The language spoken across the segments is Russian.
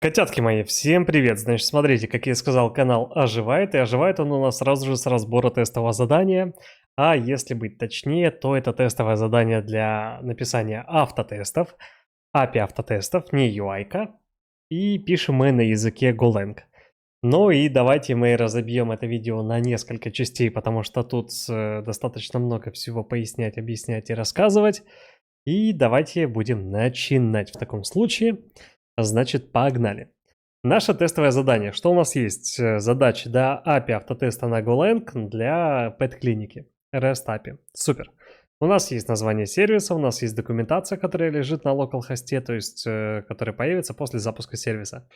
Котятки мои, всем привет! Значит, смотрите, как я сказал, канал оживает, и оживает он у нас сразу же с разбора тестового задания. А если быть точнее, то это тестовое задание для написания автотестов, API автотестов, не UI-ка, и пишем мы на языке Golang. Ну и давайте мы разобьем это видео на несколько частей, потому что тут достаточно много всего пояснять, объяснять и рассказывать. И давайте будем начинать в таком случае. Значит, погнали. Наше тестовое задание. Что у нас есть? Задача до API автотеста на Golang для pet-клиники. REST API. Супер. У нас есть название сервиса, у нас есть документация, которая лежит на localhost, то есть которая появится после запуска сервиса.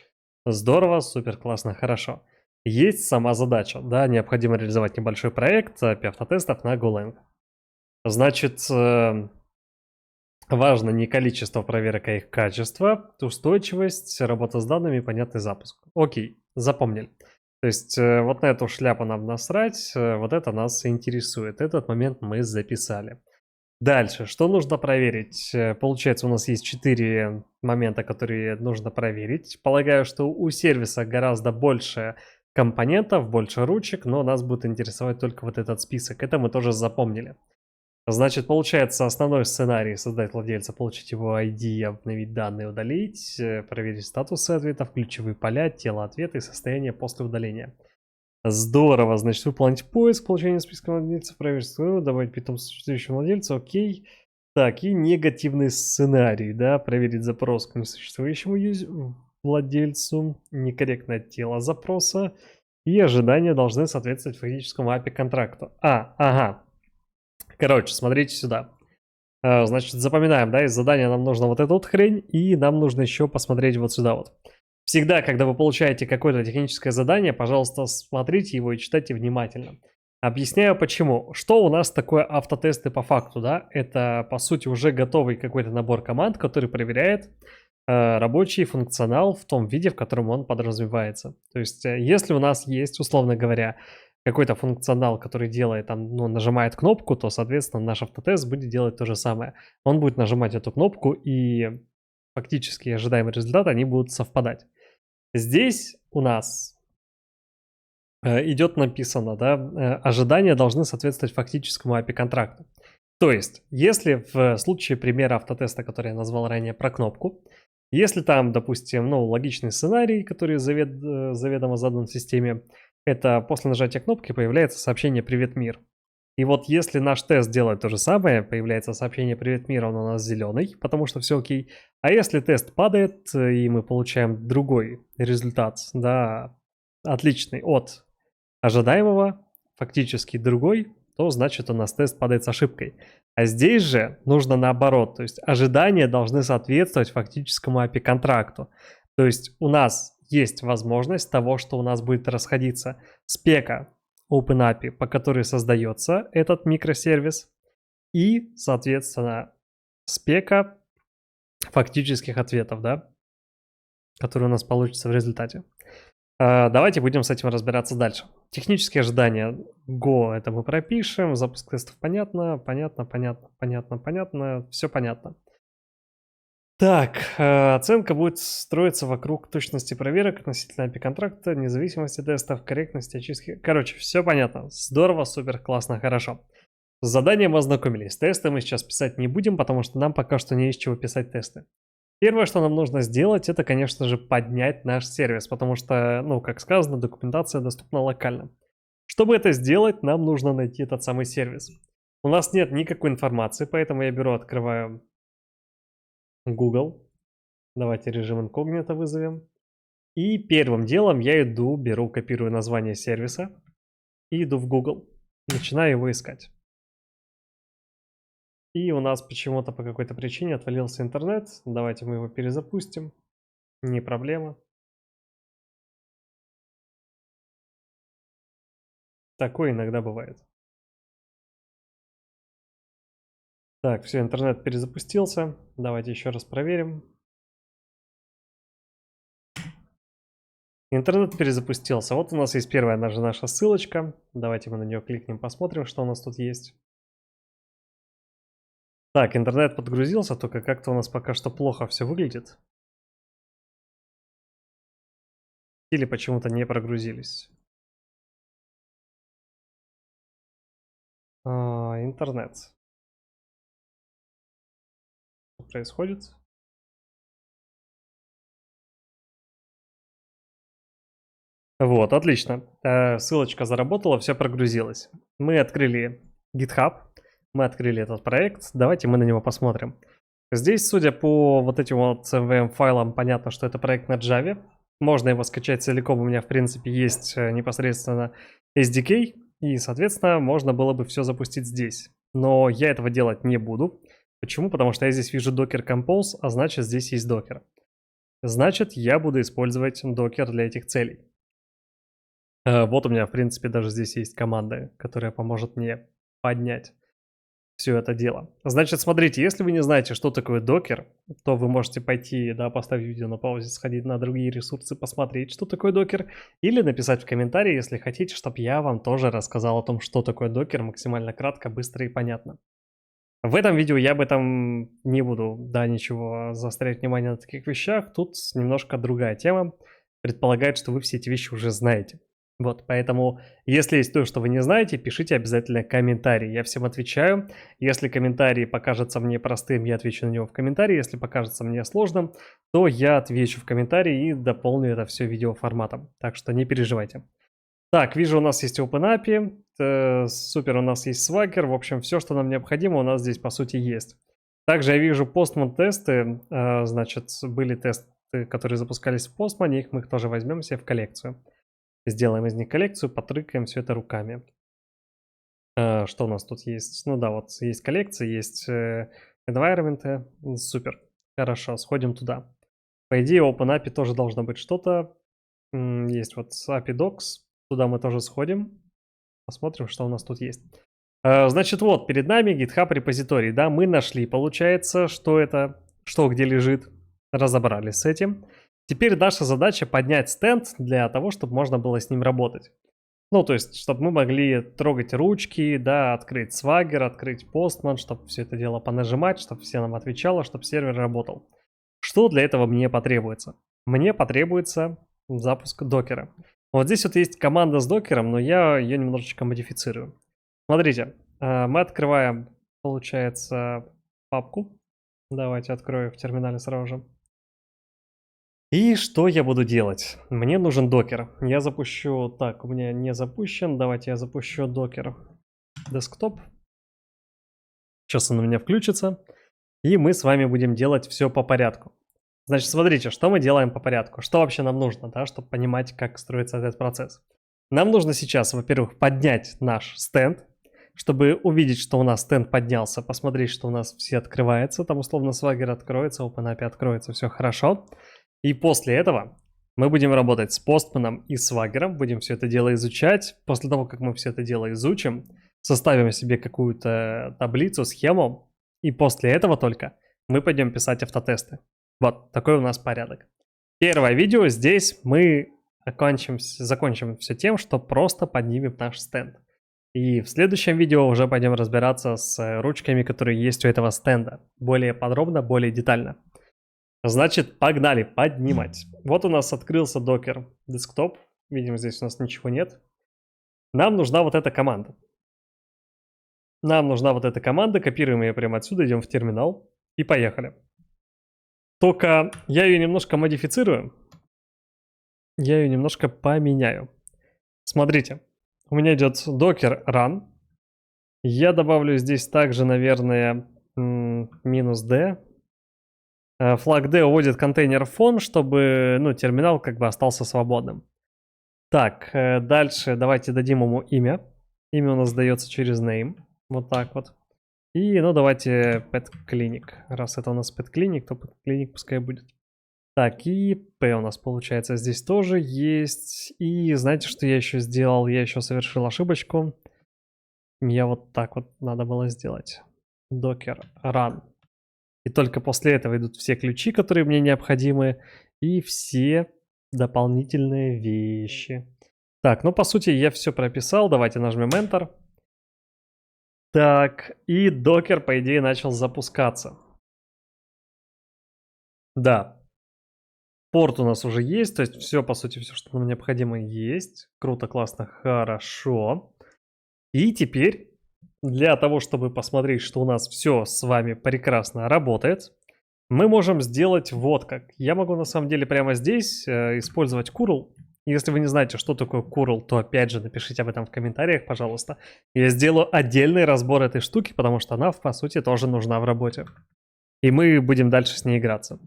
Здорово, супер, классно, хорошо. Есть сама задача, да, необходимо реализовать небольшой проект API автотестов на Golang. Значит, важно не количество проверок, а их качество, устойчивость, работа с данными, понятный запуск. Окей, запомнили. То есть вот на эту шляпу нам насрать, вот это нас интересует. Этот момент мы записали. Дальше, что нужно проверить? Получается, у нас есть 4 момента, которые нужно проверить. Полагаю, что у сервиса гораздо больше компонентов, больше ручек, но нас будет интересовать только вот этот список. Это мы тоже запомнили. Значит, получается, основной сценарий — создать владельца, получить его ID, обновить данные, удалить, проверить статусы ответов, ключевые поля, тело ответа и состояние после удаления. Здорово, значит, выполнить поиск, получение списка владельцев, проверить свою, добавить питомца существующему владельцу, окей. Так, и негативный сценарий, да, проверить запрос к несуществующему владельцу, некорректное тело запроса, и ожидания должны соответствовать фактическому API контракту. Ага. Короче, смотрите сюда. Значит, запоминаем, да, из задания нам нужно вот эту вот хрень, и нам нужно еще посмотреть вот сюда вот. Всегда, когда вы получаете какое-то техническое задание, пожалуйста, смотрите его и читайте внимательно. Объясняю почему. Что у нас такое автотесты по факту, да? Это, по сути, уже готовый какой-то набор команд, который проверяет рабочий функционал в том виде, в котором он подразумевается. То есть, если у нас есть, условно говоря, какой-то функционал, который делает, там, ну, нажимает кнопку, то, соответственно, наш автотест будет делать то же самое. Он будет нажимать эту кнопку, и фактически ожидаемые результаты, они будут совпадать. Здесь у нас идет написано, да, ожидания должны соответствовать фактическому API-контракту. То есть, если в случае примера автотеста, который я назвал ранее про кнопку, если там, допустим, ну, логичный сценарий, который заведомо задан системе, это после нажатия кнопки появляется сообщение «Привет, мир». И вот если наш тест делает то же самое, появляется сообщение «Привет, мир», он у нас зеленый, потому что все окей. А если тест падает, и мы получаем другой результат, да, отличный от ожидаемого, фактически другой, то значит у нас тест падает с ошибкой. А здесь же нужно наоборот, то есть ожидания должны соответствовать фактическому API-контракту. То есть у нас есть возможность того, что у нас будет расходиться спека OpenAPI, по которой создается этот микросервис, и, соответственно, спека фактических ответов, да, которые у нас получатся в результате. Давайте будем с этим разбираться дальше. Технические ожидания Go это мы пропишем, запуск тестов понятно, все понятно. Так, оценка будет строиться вокруг точности проверок относительно API-контракта, независимости тестов, корректности очистки. Короче, все понятно. Здорово, супер, классно, хорошо. С заданием мы ознакомились. Тесты мы сейчас писать не будем, потому что нам пока что не из чего писать тесты. Первое, что нам нужно сделать, это, конечно же, поднять наш сервис, потому что, ну, как сказано, документация доступна локально. Чтобы это сделать, нам нужно найти этот самый сервис. У нас нет никакой информации, поэтому я открываю Google. Давайте режим инкогнито вызовем. И первым делом я беру, копирую название сервиса и иду в Google. Начинаю его искать. И у нас почему-то по какой-то причине отвалился интернет. Давайте мы его перезапустим. Не проблема. Такое иногда бывает. Так, все, интернет перезапустился. Давайте еще раз проверим. Интернет перезапустился. Вот у нас есть первая наша ссылочка. Давайте мы на нее кликнем, посмотрим, что у нас тут есть. Так, интернет подгрузился, только как-то у нас пока что плохо все выглядит. Или почему-то не прогрузились. Интернет. Что происходит? Вот, отлично. Ссылочка заработала, все прогрузилось. Мы открыли GitHub, мы открыли этот проект. Давайте мы на него посмотрим. Здесь, судя по вот этим вот CVM файлам, понятно, что это проект на Java. Можно его скачать целиком. У меня, в принципе, есть непосредственно SDK. И, соответственно, можно было бы все запустить здесь. Но я этого делать не буду. Почему? Потому что я здесь вижу Docker Compose, а значит, здесь есть Docker. Значит, я буду использовать Docker для этих целей. Вот у меня, в принципе, даже здесь есть команда, которая поможет мне поднять все это дело. Значит, смотрите, если вы не знаете, что такое докер, то вы можете пойти, да, поставить видео на паузе, сходить на другие ресурсы, посмотреть, что такое докер, или написать в комментарии, если хотите, чтобы я вам тоже рассказал о том, что такое докер, максимально кратко, быстро и понятно. В этом видео я об этом не буду, да, ничего заострять внимание на таких вещах. Тут немножко другая тема. Предполагает, что вы все эти вещи уже знаете. Вот, поэтому, если есть то, что вы не знаете, пишите обязательно комментарий. Я всем отвечаю. Если комментарий покажется мне простым, я отвечу на него в комментарии. Если покажется мне сложным, то я отвечу в комментарии и дополню это все видеоформатом. Так что не переживайте. Так, вижу, у нас есть OpenAPI, супер, у нас есть Swagger, в общем, все, что нам необходимо, у нас здесь, по сути, есть. Также я вижу Postman тесты, значит, были тесты, которые запускались в Postman, мы их тоже возьмем себе в коллекцию. Сделаем из них коллекцию, потрыкаем все это руками. Что у нас тут есть? Ну да, вот есть коллекция, есть environment, супер. Хорошо, сходим туда. По идее, OpenAPI тоже должно быть что-то. Есть вот API Docs, туда мы тоже сходим. Посмотрим, что у нас тут есть. Значит, вот, перед нами GitHub репозиторий, да, мы нашли, получается, что это, что где лежит, разобрались с этим. Теперь наша задача поднять стенд для того, чтобы можно было с ним работать. Ну, то есть, чтобы мы могли трогать ручки, да, открыть Swagger, открыть Postman, чтобы все это дело понажимать, чтобы все нам отвечало, чтобы сервер работал. Что для этого мне потребуется? Мне потребуется запуск докера. Вот здесь вот есть команда с докером, но я ее немножечко модифицирую. Смотрите, мы открываем, получается, папку. Давайте открою в терминале сразу же. И что я буду делать? Мне нужен докер. Я запущу... Так, у меня не запущен. Давайте я запущу докер десктоп. Сейчас он у меня включится. И мы с вами будем делать все по порядку. Значит, смотрите, что мы делаем по порядку. Что вообще нам нужно, да, чтобы понимать, как строится этот процесс. Нам нужно сейчас, во-первых, поднять наш стенд, чтобы увидеть, что у нас стенд поднялся, посмотреть, что у нас все открывается. Там условно Swagger откроется, OpenAPI откроется, все хорошо. И после этого мы будем работать с Postman и Swagger, будем все это дело изучать. После того, как мы все это дело изучим, составим себе какую-то таблицу, схему, и после этого только мы пойдем писать автотесты. Вот такой у нас порядок. Первое видео здесь мы закончим все тем, что просто поднимем наш стенд. И в следующем видео уже пойдем разбираться с ручками, которые есть у этого стенда. Более подробно, более детально. Значит, погнали поднимать. Вот у нас открылся Docker Desktop. Видимо, здесь у нас ничего нет. Нам нужна вот эта команда. Копируем ее прямо отсюда, идем в терминал и поехали. Только я ее немножко модифицирую. Я ее немножко поменяю. Смотрите, у меня идет docker run. Я добавлю здесь также, наверное, -d. Флаг D уводит контейнер в фон, чтобы, ну, терминал как бы остался свободным. Так, дальше давайте дадим ему имя. Имя у нас дается через name. Вот так вот. И, ну, давайте pet clinic. Раз это у нас pet clinic, то pet clinic пускай будет. Так, и P у нас получается здесь тоже есть. И знаете, что я еще сделал? Я еще совершил ошибочку. Я вот так вот надо было сделать. Docker run. И только после этого идут все ключи, которые мне необходимы, и все дополнительные вещи. Так, ну по сути я все прописал. Давайте нажмем Enter. Так, и докер, по идее, начал запускаться. Да. порт у нас уже есть, то есть все, по сути, все, что нам необходимо, есть. Круто, классно, хорошо. И теперь для того, чтобы посмотреть, что у нас все с вами прекрасно работает, мы можем сделать вот как. Я могу на самом деле прямо здесь использовать curl. Если вы не знаете, что такое curl, то опять же напишите об этом в комментариях, пожалуйста. Я сделаю отдельный разбор этой штуки, потому что она, по сути, тоже нужна в работе. И мы будем дальше с ней играться.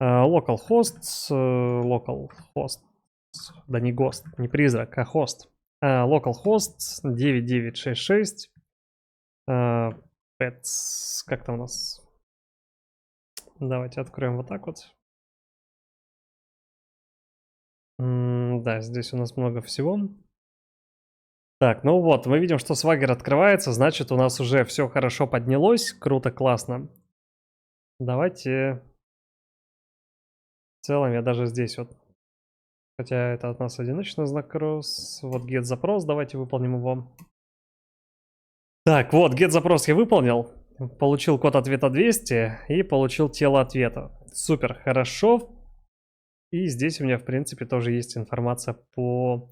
Localhost, localhost, да не гост, не призрак, а хост. Localhost 9966. Pets, как там у нас? Давайте откроем вот так вот. Да, здесь у нас много всего. Так, ну вот, мы видим, что Swagger открывается, значит, у нас уже все хорошо поднялось. Круто, классно. Давайте... В целом, я даже здесь вот... Хотя это от нас одиночный знак cross. Вот get запрос, давайте выполним его. Так, вот, get запрос я выполнил. Получил код ответа 200 и получил тело ответа. Супер, хорошо. И здесь у меня, в принципе, тоже есть информация по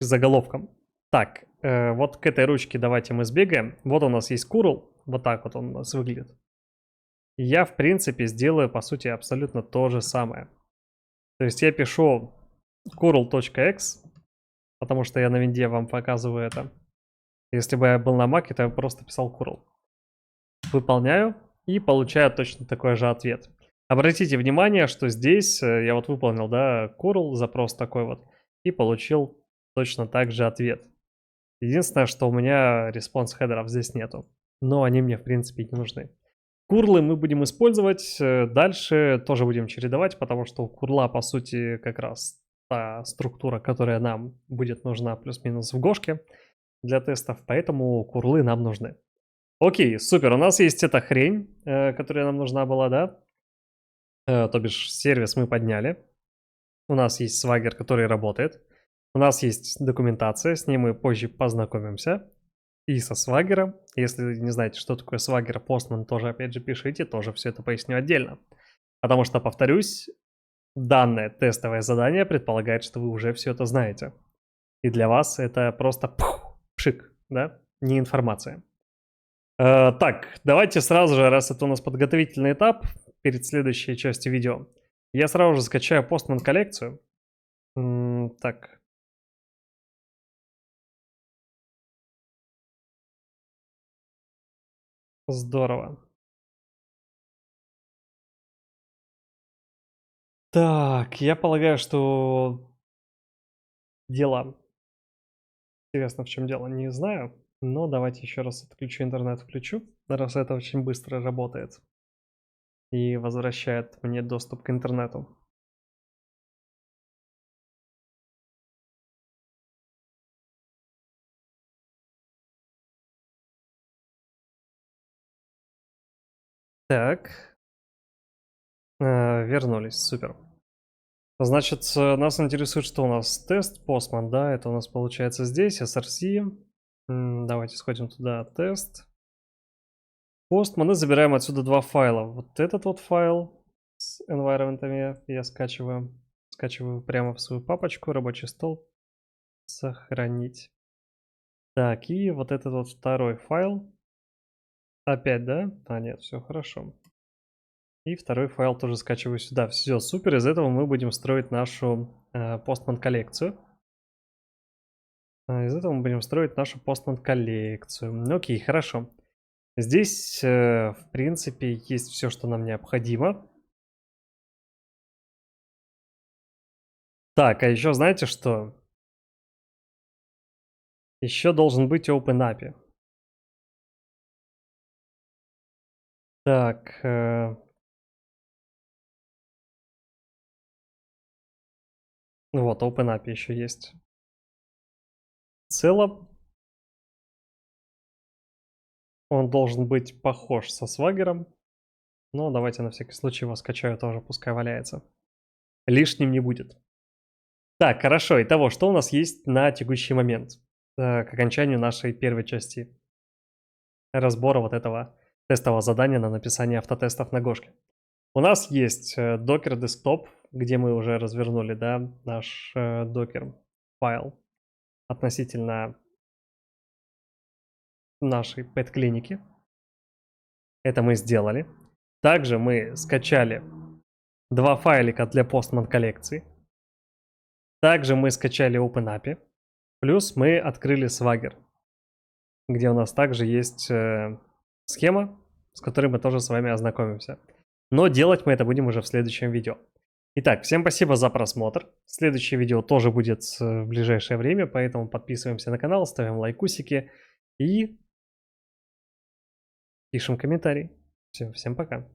заголовкам. Так, вот к этой ручке давайте мы сбегаем. Вот у нас есть curl, вот так вот он у нас выглядит. Я, в принципе, сделаю, по сути, абсолютно то же самое. То есть я пишу curl.x, потому что я на винде вам показываю это. Если бы я был на Mac, то я просто писал curl. Выполняю и получаю точно такой же ответ. Обратите внимание, что здесь я вот выполнил, да, curl, запрос такой вот, и получил точно так же ответ. Единственное, что у меня респонс-хедеров здесь нету. Но они мне, в принципе, не нужны. Курлы мы будем использовать. Дальше тоже будем чередовать, потому что у курла, по сути, как раз та структура, которая нам будет нужна плюс-минус в гошке для тестов. Поэтому курлы нам нужны. Окей, супер. У нас есть эта хрень, которая нам нужна была, да? То бишь сервис мы подняли. У нас есть Swagger, который работает. У нас есть документация, с ней мы позже познакомимся. И со Swagger. Если не знаете, что такое Swagger, Postman тоже, опять же, пишите, тоже все это поясню отдельно. Потому что, повторюсь, данное тестовое задание предполагает, что вы уже все это знаете. И для вас это просто пшик, да, не информация. Так, давайте сразу же, раз это у нас подготовительный этап перед следующей частью видео, я сразу же скачаю Postman коллекцию. Так. Здорово. Так, я полагаю, что дело... Интересно, в чем дело, не знаю. Но давайте еще раз отключу интернет, включу, раз это очень быстро работает. И возвращает мне доступ к интернету. Так. Вернулись, супер. Значит, нас интересует, что у нас тест Postman, да, это у нас получается здесь, SRC. Давайте сходим туда, тест. Postman и забираем отсюда два файла. Вот этот вот файл с environment'ами я скачиваю. Скачиваю прямо в свою папочку, рабочий стол. Сохранить. Так, и вот этот вот второй файл. Опять, да? А, нет, все хорошо. И второй файл тоже скачиваю сюда. Все, супер. Из этого мы будем строить нашу Postman коллекцию. Из этого мы будем строить нашу Postman коллекцию. Ну, окей, хорошо. Здесь, в принципе, есть все, что нам необходимо. Так, а еще знаете что? Еще должен быть OpenAPI. Так, вот, OpenAPI еще есть. В целом, он должен быть похож со Swagger. Но давайте на всякий случай его скачаю тоже, пускай валяется. Лишним не будет. Так, хорошо. Итого, что у нас есть на текущий момент? К окончанию нашей первой части разбора вот этого тестового задания на написание автотестов на Гошке. У нас есть Docker Desktop, где мы уже развернули, да, наш Docker файл относительно нашей пэт-клиники. Это мы сделали. Также мы скачали 2 файлика для Postman коллекции. Также мы скачали OpenAPI. Плюс мы открыли Swagger, где у нас также есть схема, с которой мы тоже с вами ознакомимся. Но делать мы это будем уже в следующем видео. Итак, всем спасибо за просмотр. Следующее видео тоже будет в ближайшее время, поэтому подписываемся на канал, ставим лайкусики и пишем комментарии. Все, всем пока.